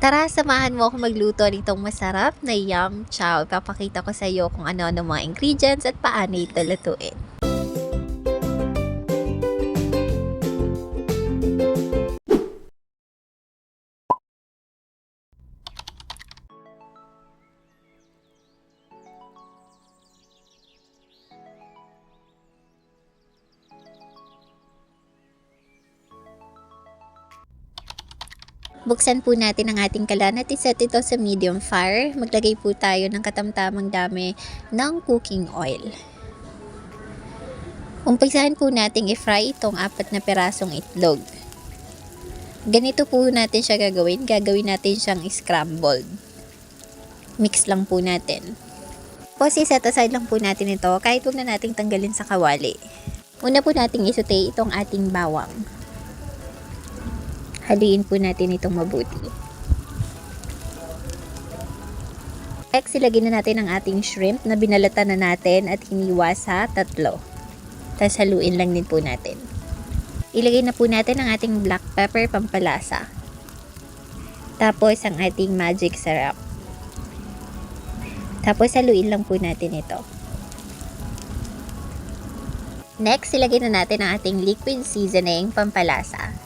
Tara, samahan mo ako magluto nitong masarap na yum chow. Papakita ko sa iyo kung ano-ano mga ingredients at paano ito lutuin. Buksan po natin ang ating kalan at iset ito sa medium fire. Maglagay po tayo ng katamtamang dami ng cooking oil. Umpisahan po nating i-fry itong 4 na pirasong itlog. Ganito po natin siya gagawin. Gagawin natin siyang scrambled. Mix lang po natin. Tapos iset aside lang po natin ito kahit huwag na nating tanggalin sa kawali. Una po nating isute itong ating bawang. Haluin po natin itong mabuti. Next, ilagay na natin ang ating shrimp na binalatan na natin at hiniwa sa 3. Tapos haluin lang din po natin. Ilagay na po natin ang ating black pepper pampalasa. Tapos ang ating magic syrup. Tapos haluin lang po natin ito. Next, ilagay na natin ang ating liquid seasoning pampalasa.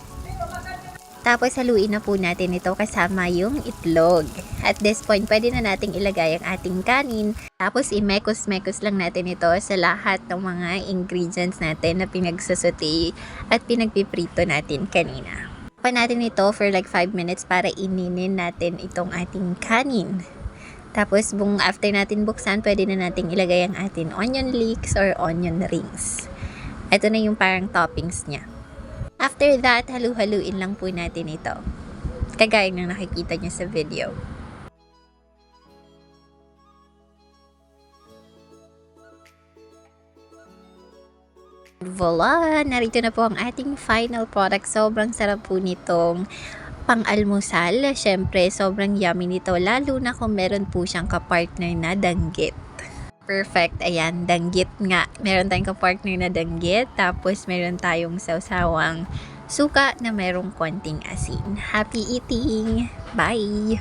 Tapos haluin na po natin ito kasama yung itlog. At this point, pwede na nating ilagay ang ating kanin. Tapos imekos-mekos lang natin ito sa lahat ng mga ingredients natin na pinagsasote at pinagpiprito natin kanina. Pa natin ito for like 5 minutes para ininin natin itong ating kanin. Tapos after natin buksan, pwede na nating ilagay ang ating onion leeks or onion rings. Ito na yung parang toppings niya. After that, halu-haluin lang po natin ito. Kagaya ng nakikita niyo sa video. Voila! Narito na po ang ating final product. Sobrang sarap po nitong pang-almusal. Syempre, sobrang yummy nito. Lalo na kung meron po siyang kapartner na danggit. Perfect. Ayan, danggit nga. Meron tayong kapartner na danggit. Tapos, meron tayong sawsawang suka na merong konting asin. Happy eating! Bye!